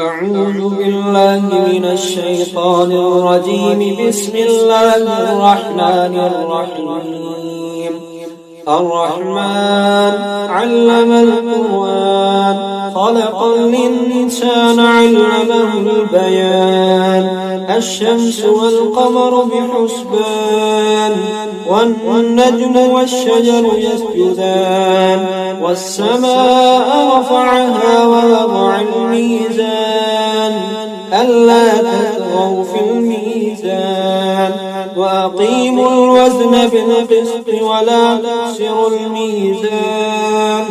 أعوذ بالله من الشيطان الرجيم. بسم الله الرحمن الرحيم. الرحمن علم القرآن، خلق الإنسان علمه البيان. الشمس والقمر بحسبان، والنجم والشجر يسجدان. والسماء رفعها ووضع الميزان، ألا تطغوا في الميزان. وأقيموا الوزن بالقسط ولا تخسروا الميزان.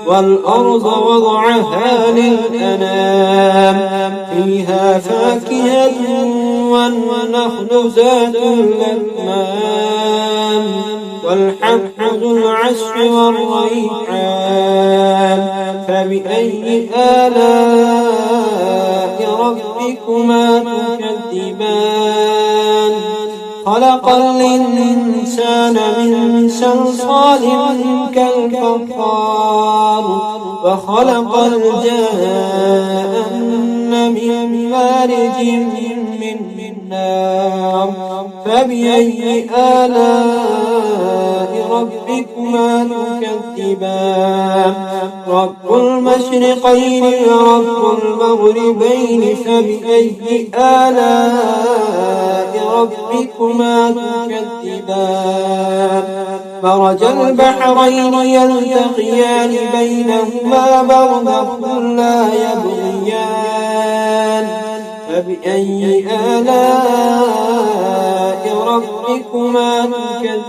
والأرض وضعها للأنام، فيها فاكهة والنخل ذات الأكمام، والحب ذو العصف والريحان. فبأي آلاء ربكما تكذبان؟ خلق الإنسان من صلصال كالفخار، وخلق الجان من مارج من نار. فبأي آلاء ربكما تكذبان؟ رب المشرقين ورب المغربين. فبأي آلاء ربكما تكذبان؟ مرج البحرين يلتقيان، بينهما برزخ لا يبغيان. فبأي آلاء ربكما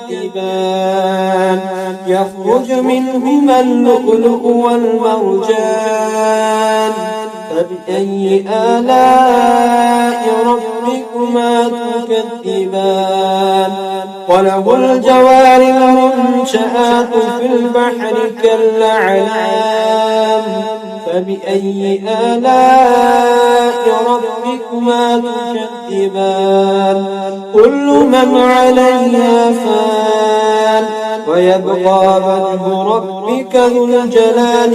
تكذبان؟ يخرج منهما اللؤلؤ والمرجان. فبأي آلاء ربكما تكذبان؟ وله الجوار المنشآت في البحر كالأعلام. فبأي آلاء ربكما تكذبان؟ كل من عليها فان، ويبقى وجه ربك ذو الجلال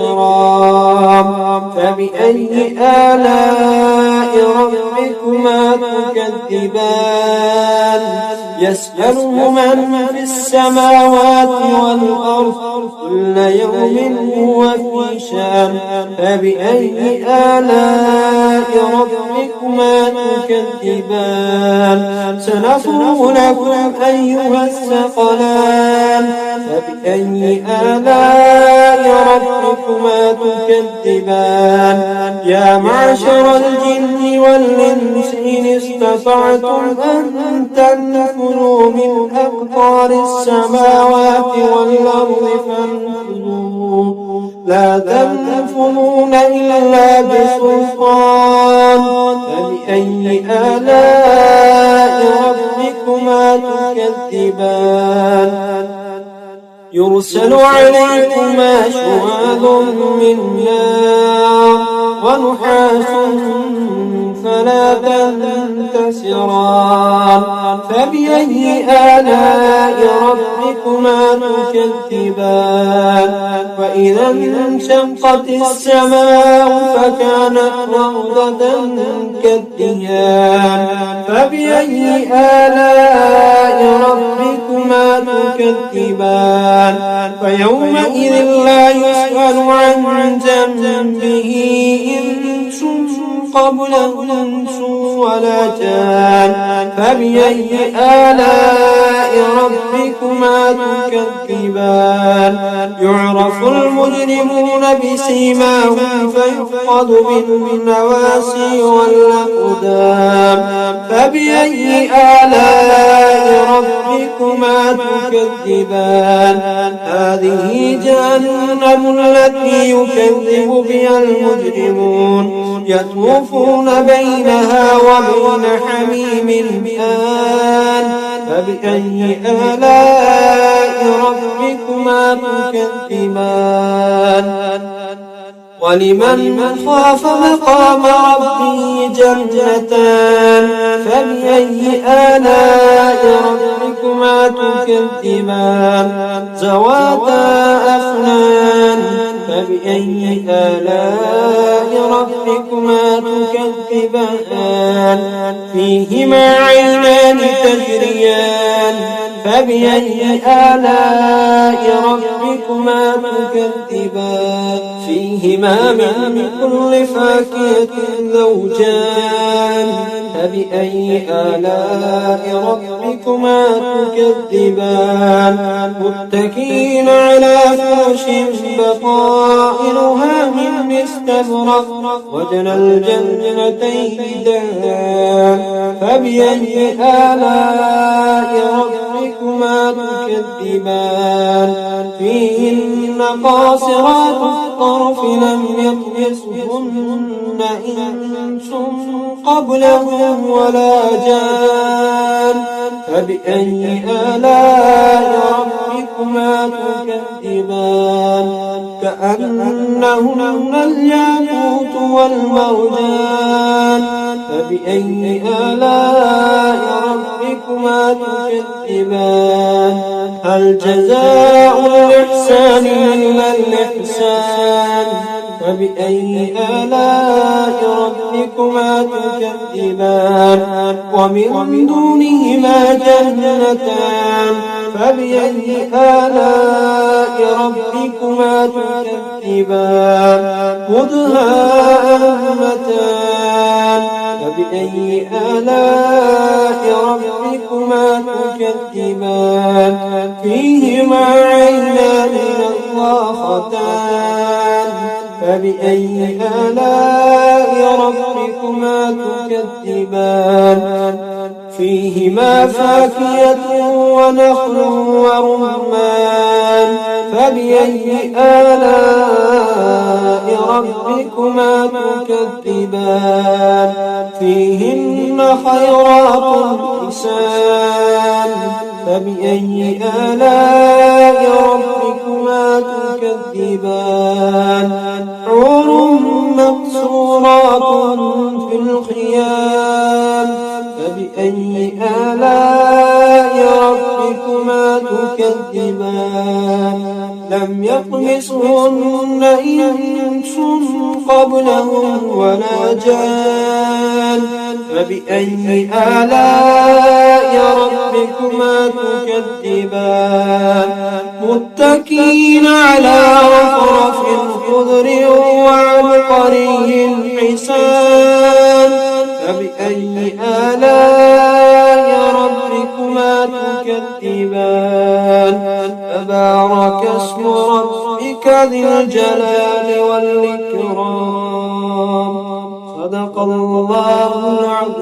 والإكرام. فبأي آلاء ربكما تكذبان؟ يسأله من في السماوات والأرض، كل يوم هو في شان. فبأي آلاء ربكما تكذبان؟ سنفرغ لكم أيها الثقلان. فبأي آلاء ربكما تكذبان؟ يا معشر الجن والإنس إن استطعتم أن تنفذوا من أقطار السماوات والأرض فانفذوا، لا تنفذون إلا بسلطان. فبأي آلاء ربكما تكذبان؟ يرسل عليكما شواظ من نار، ونحاس فلا تنتصران. فبأي آلاء ربكما تكذبان؟ وإذا انشقت السماء فكانت وردة كالدهان. فبأي آلاء ربكما تكذبان؟ فيومئذ لا يسأل عن ذنبه إنس قبله إنس ولا جان. فبأي آلاء ربكما تكذبان؟ يعرف المجرمون بسيماهم فيؤخذ بالنواسي والأقدام. فبأي آلاء ربكما تكذبان؟ هذه جهنم التي يكذب بها المجرمون، يطوفون بينها وبين حميم آن. فبأي آلاء ربكما تكذبان؟ ولمن خاف مقام ربه جنتان. فبأي آلاء ربكما تكذبان؟ ذواتا أفنان. فبأي آلاء ربكما ربكما تكذبان فيهما عينان تجريان فبأي آلاء ربكما تكذبان فيهما من كل فاكهة زوجان فبأي آلاء ربكما تكذبان متكئين على فرش بطائنها من استبرق وجنى الجنتين دان فبأي آلاء ربكما تكذبان فيهن قاصرات الطرف لم يطمثهن إنس قبلهم ولا جان فبأي آلاء ربكما تكذبان كأنهن الياقوت والمرجان فبأي آلاء ربكما تكذبان هل جزاء الإحسان إلا الإحسان فبأي آلاء ربكما تكذبان ومن دونهما جنتان فبأي آلاء ربكما تكذبان مدهامتان فبأي آلاء ربكما تكذبان فيهما عينان نضاختان فبأي آلاء ربكما تكذبان فيهما فاكهة ونخل ورمان فبأي آلاء ربكما تكذبان فيهن خيرات حسان فبأي آلاء ربكما تكذبان حور مقصورات في الخيام فبأي آلاء ربكما تكذبان لم يطمثهن إنس قبلهم ولا جان فبأي آلاء ربكما تكذبان متكئين على رفرف خضر وعبقري حسان فبأي آلاء ربكما تكذبان تبارك اسم ربك ذي الجلال والإكرام صدق الله العظيم.